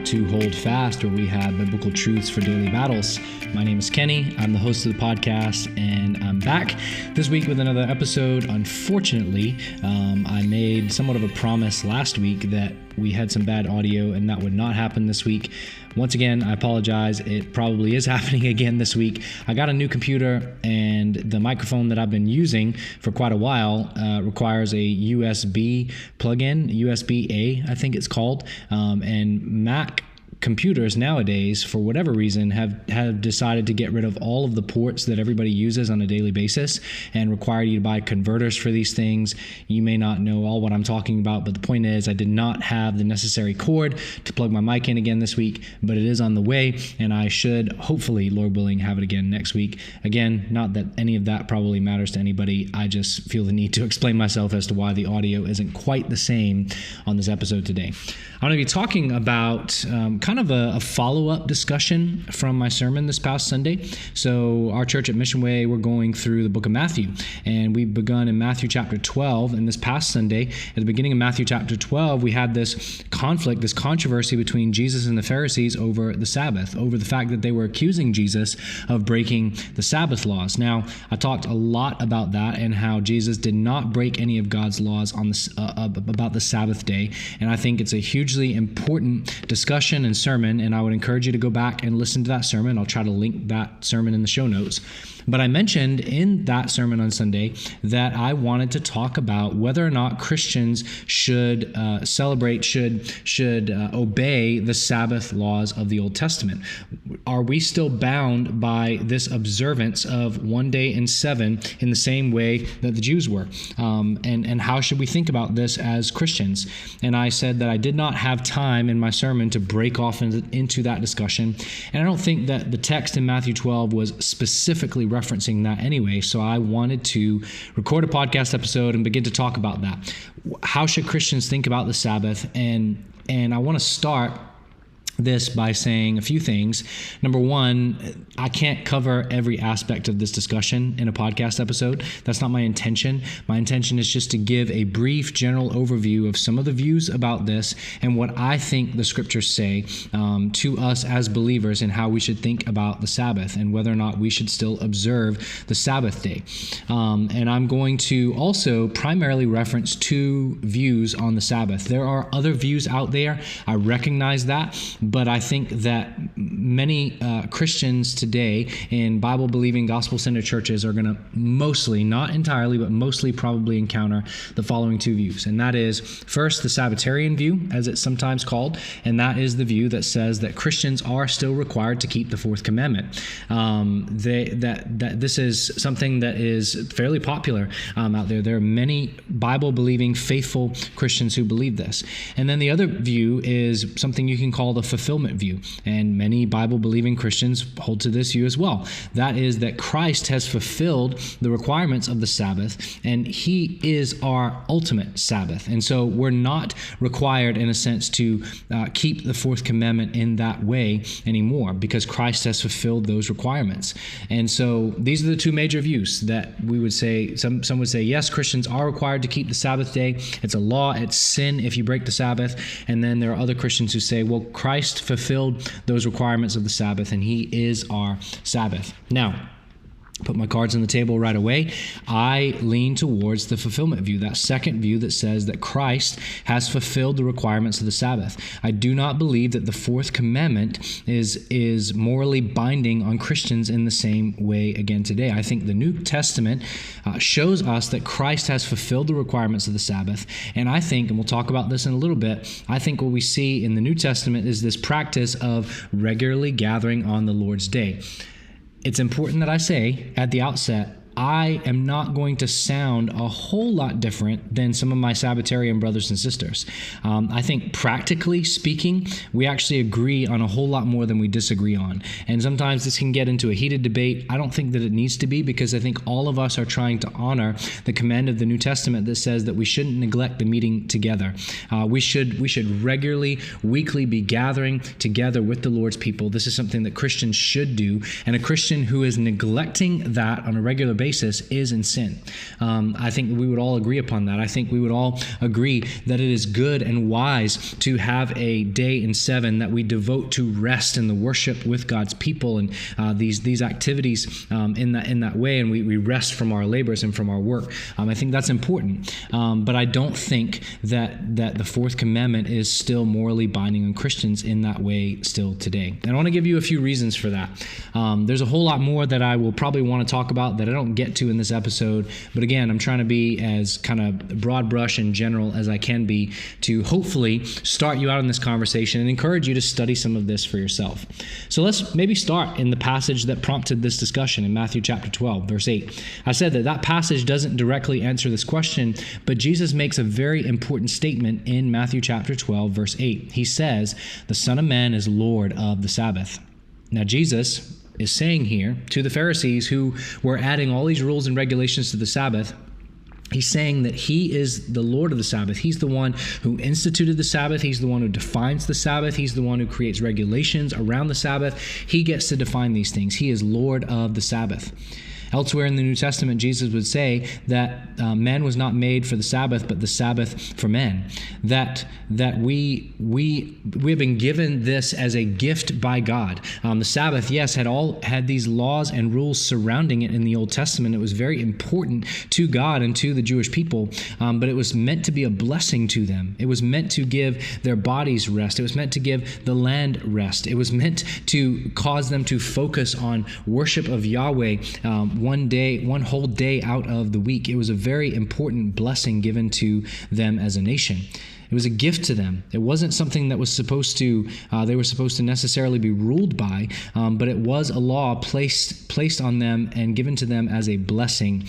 to Hold Fast, where we have biblical truths for daily battles. My name is Kenny. I'm the host of the podcast, and I'm back this week with another episode. Unfortunately, I made somewhat of a promise last week that we had some bad audio, and that would not happen this week. Once again, I apologize. It probably is happening again this week. I got a new computer, and the microphone that I've been using for quite a while requires a USB plug-in, USB-A, I think it's called, and Mac computers nowadays, for whatever reason, have decided to get rid of all of the ports that everybody uses on a daily basis and require you to buy converters for these things. You may not know all what I'm talking about, but the point is I did not have the necessary cord to plug my mic in again this week, but it is on the way, and I should hopefully, Lord willing, have it again next week. Again, not that any of that probably matters to anybody. I just feel the need to explain myself as to why the audio isn't quite the same on this episode today. I'm going to be talking about kind of a follow-up discussion from my sermon this past Sunday. So our church at MissionWay, we're going through the book of Matthew, and we've begun in Matthew chapter 12. And this past Sunday, at the beginning of Matthew chapter 12, we had this conflict, this controversy between Jesus and the Pharisees over the Sabbath, over the fact that they were accusing Jesus of breaking the Sabbath laws. Now, I talked a lot about that and how Jesus did not break any of God's laws on about the Sabbath day, and I think it's a hugely important discussion and sermon, and I would encourage you to go back and listen to that sermon. I'll try to link that sermon in the show notes. But I mentioned in that sermon on Sunday that I wanted to talk about whether or not Christians should celebrate, should obey the Sabbath laws of the Old Testament. Are we still bound by this observance of 1 day in 7 in the same way that the Jews were? And how should we think about this as Christians? And I said that I did not have time in my sermon to break off into that discussion. And I don't think that the text in Matthew 12 was specifically referencing that anyway. So I wanted to record a podcast episode and begin to talk about that. How should Christians think about the Sabbath? And I want to start this by saying a few things. Number one, I can't cover every aspect of this discussion in a podcast episode. That's not my intention. My intention is just to give a brief general overview of some of the views about this and what I think the scriptures say to us as believers and how we should think about the Sabbath and whether or not we should still observe the Sabbath day. And I'm going to also primarily reference two views on the Sabbath. There are other views out there. I recognize that. But I think that many Christians today in Bible-believing, gospel-centered churches are going to mostly, not entirely, but mostly probably encounter the following two views. And that is, first, the Sabbatarian view, as it's sometimes called, and that is the view that says that Christians are still required to keep the fourth commandment. That this is something that is fairly popular out there. There are many Bible-believing, faithful Christians who believe this. And then the other view is something you can call the fulfillment view, and many Bible-believing Christians hold to this view as well. That is that Christ has fulfilled the requirements of the Sabbath, and He is our ultimate Sabbath. And so we're not required, in a sense, to keep the fourth commandment in that way anymore because Christ has fulfilled those requirements. And so these are the two major views that we would say. Some would say, yes, Christians are required to keep the Sabbath day. It's a law. It's sin if you break the Sabbath. And then there are other Christians who say, well, Christ fulfilled those requirements of the Sabbath, and He is our Sabbath. Now, put my cards on the table right away. I lean towards the fulfillment view, that second view that says that Christ has fulfilled the requirements of the Sabbath. I do not believe that the fourth commandment is morally binding on Christians in the same way again today. I think the New Testament shows us that Christ has fulfilled the requirements of the Sabbath. And I think, and we'll talk about this in a little bit, I think what we see in the New Testament is this practice of regularly gathering on the Lord's Day. It's important that I say at the outset, I am not going to sound a whole lot different than some of my Sabbatarian brothers and sisters. I think practically speaking, we actually agree on a whole lot more than we disagree on. And sometimes this can get into a heated debate. I don't think that it needs to be, because I think all of us are trying to honor the command of the New Testament that says that we shouldn't neglect the meeting together. We should regularly, weekly be gathering together with the Lord's people. This is something that Christians should do. And a Christian who is neglecting that on a regular basis basis is in sin. I think we would all agree upon that. I think we would all agree that it is good and wise to have a day in 7 that we devote to rest and the worship with God's people and these activities in that way, and we rest from our labors and from our work. I think that's important, but I don't think that the fourth commandment is still morally binding on Christians in that way still today. And I want to give you a few reasons for that. There's a whole lot more that I will probably want to talk about that I don't get to in this episode, but again, I'm trying to be as kind of broad brush and general as I can be to hopefully start you out in this conversation and encourage you to study some of this for yourself. So let's maybe start in the passage that prompted this discussion in Matthew chapter 12, verse 8. I said that passage doesn't directly answer this question, but Jesus makes a very important statement in Matthew chapter 12, verse 8. He says, "The Son of Man is Lord of the Sabbath." Now, Jesus is saying here to the Pharisees who were adding all these rules and regulations to the Sabbath, he's saying that he is the Lord of the Sabbath. He's the one who instituted the Sabbath. He's the one who defines the Sabbath. He's the one who creates regulations around the Sabbath. He gets to define these things. He is Lord of the Sabbath. Elsewhere in the New Testament, Jesus would say that man was not made for the Sabbath, but the Sabbath for man. That we have been given this as a gift by God. The Sabbath, yes, had these laws and rules surrounding it in the Old Testament. It was very important to God and to the Jewish people, but it was meant to be a blessing to them. It was meant to give their bodies rest. It was meant to give the land rest. It was meant to cause them to focus on worship of Yahweh one whole day out of the week. It was a very important blessing given to them as a nation. It was a gift to them. It wasn't something that was they were supposed to necessarily be ruled by, but it was a law placed on them and given to them as a blessing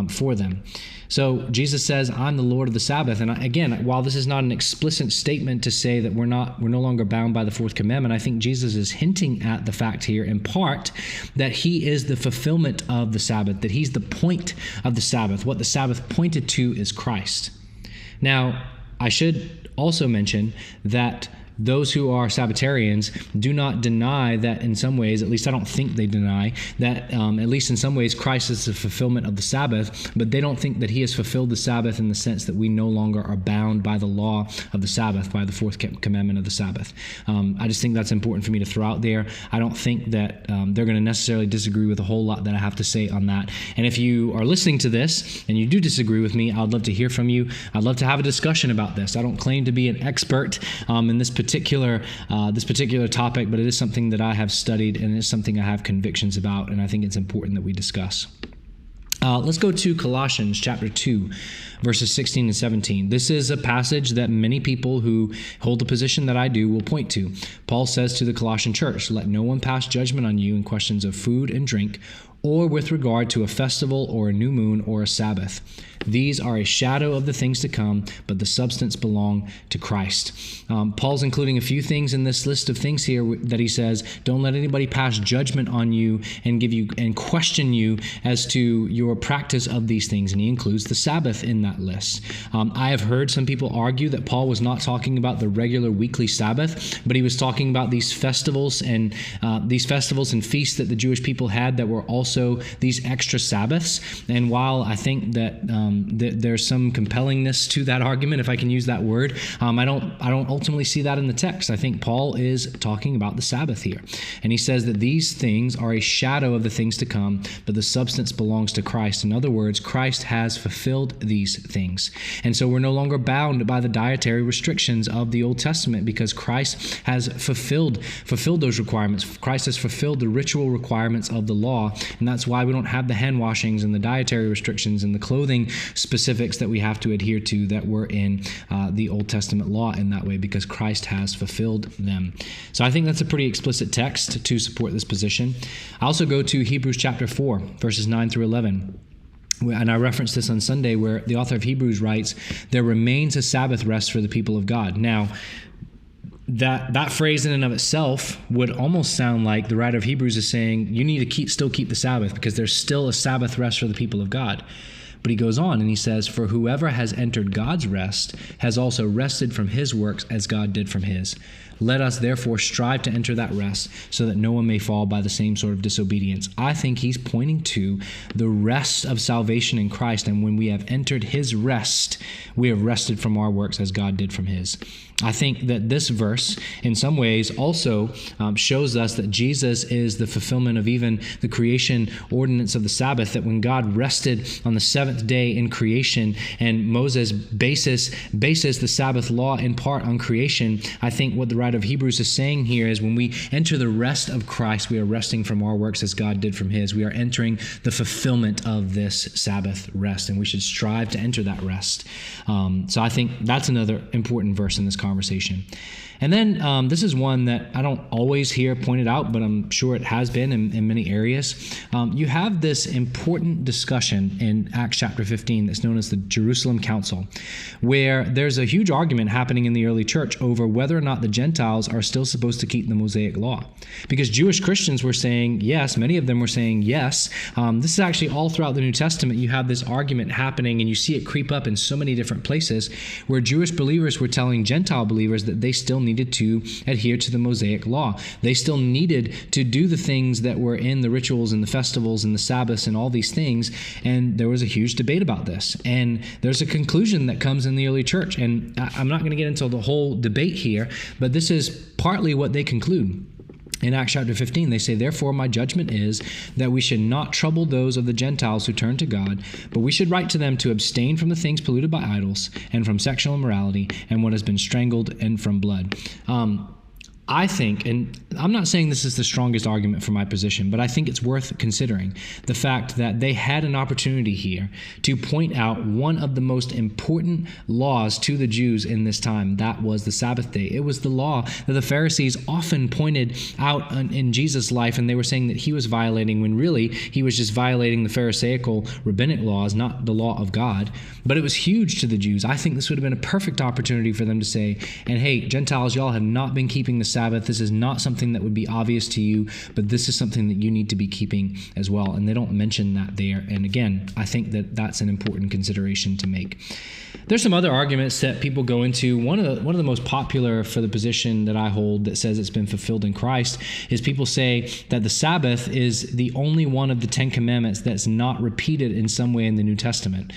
for them. So Jesus says, "I'm the Lord of the Sabbath." And again, while this is not an explicit statement to say that we're no longer bound by the fourth commandment, I think Jesus is hinting at the fact here in part that he is the fulfillment of the Sabbath, that he's the point of the Sabbath. What the Sabbath pointed to is Christ. Now, I should also mention that those who are Sabbatarians do not deny that in some ways, at least I don't think they deny, that at least in some ways Christ is the fulfillment of the Sabbath, but they don't think that he has fulfilled the Sabbath in the sense that we no longer are bound by the law of the Sabbath, by the fourth commandment of the Sabbath. I just think that's important for me to throw out there. I don't think that they're going to necessarily disagree with a whole lot that I have to say on that. And if you are listening to this and you do disagree with me, I'd love to hear from you. I'd love to have a discussion about this. I don't claim to be an expert in this particular topic, but it is something that I have studied and it's something I have convictions about, and I think it's important that we discuss. Let's go to Colossians chapter 2, verses 16 and 17. This is a passage that many people who hold the position that I do will point to. Paul says to the Colossian church, "Let no one pass judgment on you in questions of food and drink, or with regard to a festival or a new moon or a Sabbath. These are a shadow of the things to come, but the substance belong to Christ." Paul's including a few things in this list of things here that he says, don't let anybody pass judgment on you and question you as to your practice of these things. And he includes the Sabbath in that list. I have heard some people argue that Paul was not talking about the regular weekly Sabbath, but he was talking about these festivals and feasts that the Jewish people had that were also these extra Sabbaths. And while I think that there's some compellingness to that argument, if I can use that word, I don't ultimately see that in the text. I think Paul is talking about the Sabbath here. And he says that these things are a shadow of the things to come, but the substance belongs to Christ. In other words, Christ has fulfilled these things. And so we're no longer bound by the dietary restrictions of the Old Testament because Christ has fulfilled those requirements. Christ has fulfilled the ritual requirements of the law. And that's why we don't have the hand washings and the dietary restrictions and the clothing specifics that we have to adhere to that were in the Old Testament law in that way, because Christ has fulfilled them. So I think that's a pretty explicit text to support this position. I also go to Hebrews chapter 4, verses 9 through 11. And I referenced this on Sunday where the author of Hebrews writes, "There remains a Sabbath rest for the people of God." Now, that phrase in and of itself would almost sound like the writer of Hebrews is saying, you need to still keep the Sabbath because there's still a Sabbath rest for the people of God. But he goes on and he says, "For whoever has entered God's rest has also rested from his works as God did from his. Let us therefore strive to enter that rest so that no one may fall by the same sort of disobedience. I think he's pointing to the rest of salvation in Christ. And when we have entered his rest, we have rested from our works as God did from his. I think that this verse, in some ways, also shows us that Jesus is the fulfillment of even the creation ordinance of the Sabbath, that when God rested on the seventh day in creation and Moses bases the Sabbath law in part on creation, I think what the writer of Hebrews is saying here is when we enter the rest of Christ, we are resting from our works as God did from his. We are entering the fulfillment of this Sabbath rest, and we should strive to enter that rest. So I think that's another important verse in this conversation. And then this is one that I don't always hear pointed out, but I'm sure it has been in many areas. You have this important discussion in Acts chapter 15 that's known as the Jerusalem Council, where there's a huge argument happening in the early church over whether or not the Gentiles are still supposed to keep the Mosaic law. Because Jewish Christians were saying yes, many of them were saying yes. This is actually all throughout the New Testament. You have this argument happening, and you see it creep up in so many different places where Jewish believers were telling Gentile believers that they still needed to adhere to the Mosaic law. They still needed to do the things that were in the rituals and the festivals and the Sabbaths and all these things. And there was a huge debate about this. And there's a conclusion that comes in the early church. And I'm not going to get into the whole debate here, but this is partly what they conclude. In Acts chapter 15, they say, "Therefore my judgment is that we should not trouble those of the Gentiles who turn to God, but we should write to them to abstain from the things polluted by idols, and from sexual immorality, and what has been strangled, and from blood." I think, and I'm not saying this is the strongest argument for my position, but I think it's worth considering the fact that they had an opportunity here to point out one of the most important laws to the Jews in this time. That was the Sabbath day. It was the law that the Pharisees often pointed out in Jesus' life, and they were saying that he was violating when really he was just violating the Pharisaical rabbinic laws, not the law of God. But it was huge to the Jews. I think this would have been a perfect opportunity for them to say, and hey, Gentiles, y'all have not been keeping the Sabbath. This is not something that would be obvious to you, but this is something that you need to be keeping as well. And they don't mention that there. And again, I think that that's an important consideration to make. There's some other arguments that people go into. One of the most popular for the position that I hold that says it's been fulfilled in Christ is people say that the Sabbath is the only one of the 10 Commandments that's not repeated in some way in the New Testament.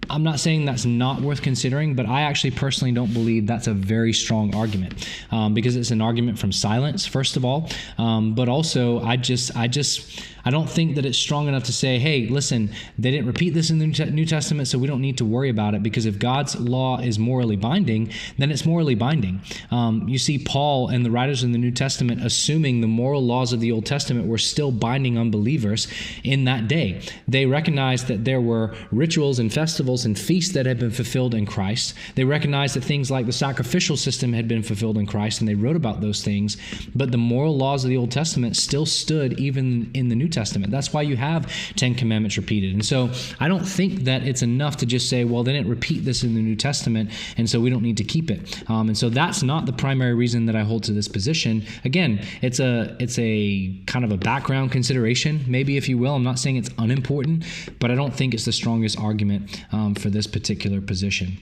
I'm not saying that's not worth considering, but I actually personally don't believe that's a very strong argument because it's an argument from silence, first of all, but also I don't think that it's strong enough to say, hey, listen, they didn't repeat this in the New Testament, so we don't need to worry about it, because if God's law is morally binding, then it's morally binding. You see Paul and the writers in the New Testament assuming the moral laws of the Old Testament were still binding on believers in that day. They recognized that there were rituals and festivals and feasts that had been fulfilled in Christ. They recognized that things like the sacrificial system had been fulfilled in Christ, and they wrote about those things, but the moral laws of the Old Testament still stood even in the New Testament. That's why you have 10 Commandments repeated. And so I don't think that it's enough to just say, well, they didn't repeat this in the New Testament, and so we don't need to keep it. And so that's not the primary reason that I hold to this position. Again, it's a kind of a background consideration, maybe, if you will. I'm not saying it's unimportant, but I don't think it's the strongest argument for this particular position.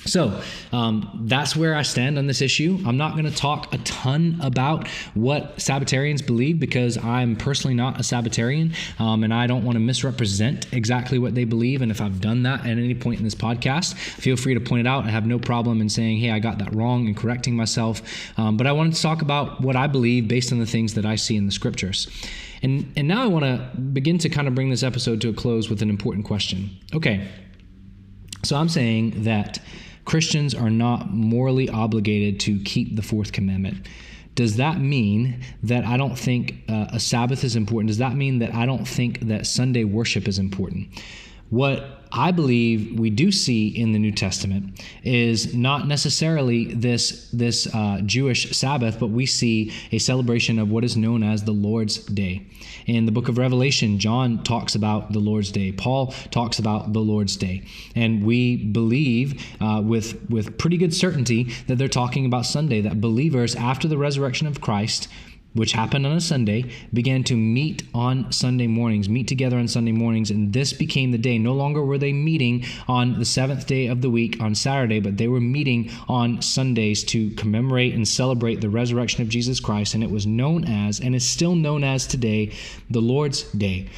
So that's where I stand on this issue. I'm not going to talk a ton about what Sabbatarians believe because I'm personally not a Sabbatarian, and I don't want to misrepresent exactly what they believe. And if I've done that at any point in this podcast, feel free to point it out. I have no problem in saying, hey, I got that wrong, and correcting myself. But I wanted to talk about what I believe based on the things that I see in the scriptures. And now I want to begin to kind of bring this episode to a close with an important question. Okay, so I'm saying that Christians are not morally obligated to keep the fourth commandment. Does that mean that I don't think a Sabbath is important? Does that mean that I don't think that Sunday worship is important? What I believe we do see in the New Testament is not necessarily this Jewish Sabbath, but we see a celebration of what is known as the Lord's Day. In the book of Revelation, John talks about the Lord's Day. Paul talks about the Lord's Day. And we believe with pretty good certainty that they're talking about Sunday, that believers after the resurrection of Christ which happened on a Sunday, began to meet together on Sunday mornings, and this became the day. No longer were they meeting on the seventh day of the week on Saturday, but they were meeting on Sundays to commemorate and celebrate the resurrection of Jesus Christ, and it was known as, and is still known as today, the Lord's Day.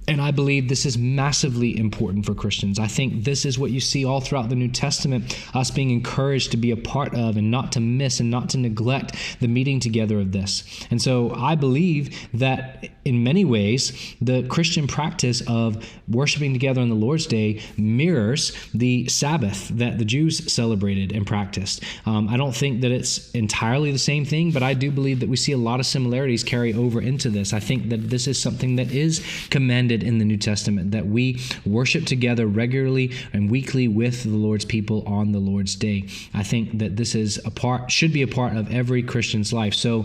And I believe this is massively important for Christians. I think this is what you see all throughout the New Testament, us being encouraged to be a part of and not to miss and not to neglect the meeting together of this. And so I believe that in many ways, the Christian practice of worshiping together on the Lord's Day mirrors the Sabbath that the Jews celebrated and practiced. I don't think that it's entirely the same thing, but I do believe that we see a lot of similarities carry over into this. I think that this is something that is commanded in the New Testament, that we worship together regularly and weekly with the Lord's people on the Lord's Day. I think that this is should be a part of every Christian's life. So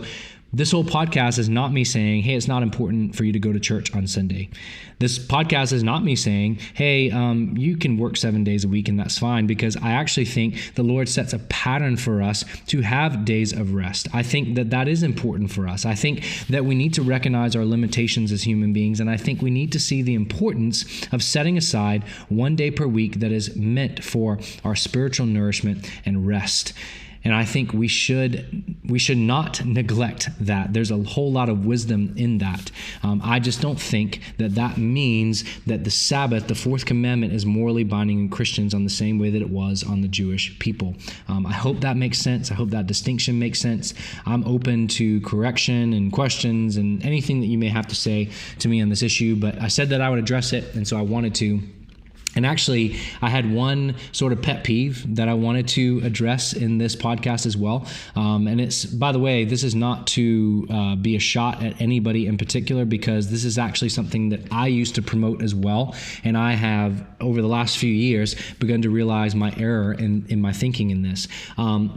this whole podcast is not me saying, hey, it's not important for you to go to church on Sunday. This podcast is not me saying, hey, you can work 7 days a week and that's fine, because I actually think the Lord sets a pattern for us to have days of rest. I think that that is important for us. I think that we need to recognize our limitations as human beings, and I think we need to see the importance of setting aside 1 day per week that is meant for our spiritual nourishment and rest. And I think we should not neglect that. There's a whole lot of wisdom in that. I just don't think that that means that the Sabbath, the fourth commandment, is morally binding on Christians on the same way that it was on the Jewish people. I hope that makes sense. I hope that distinction makes sense. I'm open to correction and questions and anything that you may have to say to me on this issue, but I said that I would address it, and so I wanted to. And actually, I had one sort of pet peeve that I wanted to address in this podcast as well. And it's, by the way, this is not to be a shot at anybody in particular, because this is actually something that I used to promote as well. And I have, over the last few years, begun to realize my error in my thinking in this.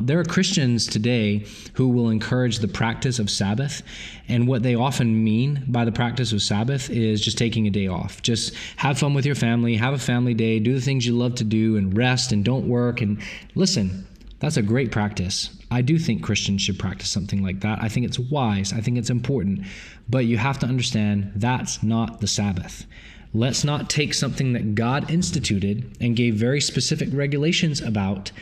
There are Christians today who will encourage the practice of Sabbath. And what they often mean by the practice of Sabbath is just taking a day off. Just have fun with your family, have a family day, do the things you love to do, and rest and don't work. And listen, that's a great practice. I do think Christians should practice something like that. I think it's wise. I think it's important. But you have to understand that's not the Sabbath. Let's not take something that God instituted and gave very specific regulations about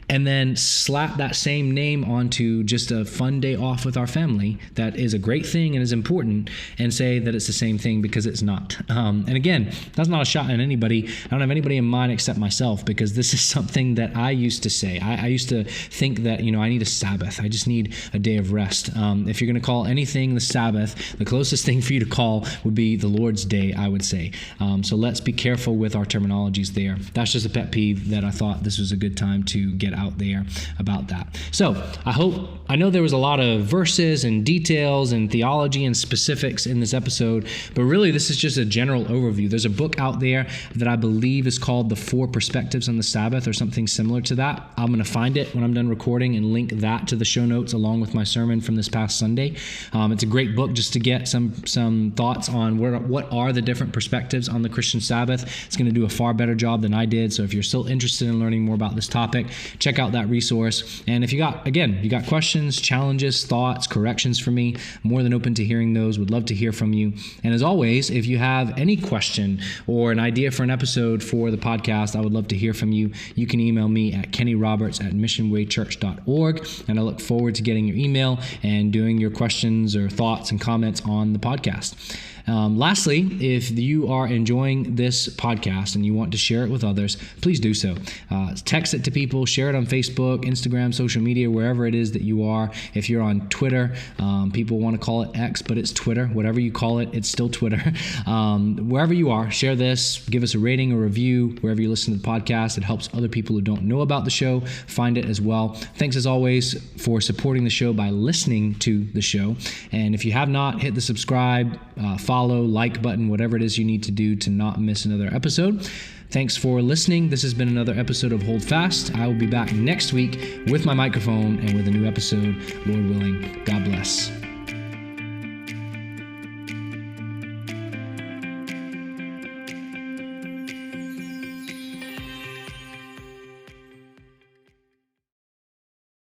and then slap that same name onto just a fun day off with our family that is a great thing and is important, and say that it's the same thing, because it's not. And again, that's not a shot at anybody. I don't have anybody in mind except myself, because this is something that I used to say. I used to think that, I need a Sabbath. I just need a day of rest. If you're going to call anything the Sabbath, the closest thing for you to call would be the Lord's Day, I would say. So let's be careful with our terminologies there. That's just a pet peeve that I thought this was a good time to get out there about that. So I know there was a lot of verses and details and theology and specifics in this episode, but really this is just a general overview. There's a book out there that I believe is called The Four Perspectives on the Sabbath, or something similar to that. I'm going to find it when I'm done recording and link that to the show notes along with my sermon from this past Sunday. It's a great book just to get some thoughts on what are the different perspectives on the Christian Sabbath. It's going to do a far better job than I did. So if you're still interested in learning more about this topic, check out that resource. And if you got questions, challenges, thoughts, corrections for me, more than open to hearing those. Would love to hear from you. And as always, if you have any question or an idea for an episode for the podcast, I would love to hear from you. You can email me at kennyroberts@missionwaychurch.org, and I look forward to getting your email and doing your questions or thoughts and comments on the podcast. Lastly, if you are enjoying this podcast and you want to share it with others, please do so. Text it to people, share it on Facebook, Instagram, social media, wherever it is that you are. If you're on Twitter, people want to call it X, but it's Twitter. Whatever you call it, it's still Twitter. Wherever you are, share this, give us a rating or review wherever you listen to the podcast. It helps other people who don't know about the show find it as well. Thanks as always for supporting the show by listening to the show. And if you have not, hit the subscribe, follow, like button, whatever it is you need to do to not miss another episode. Thanks for listening. This has been another episode of Hold Fast. I will be back next week with my microphone and with a new episode, Lord willing. God bless.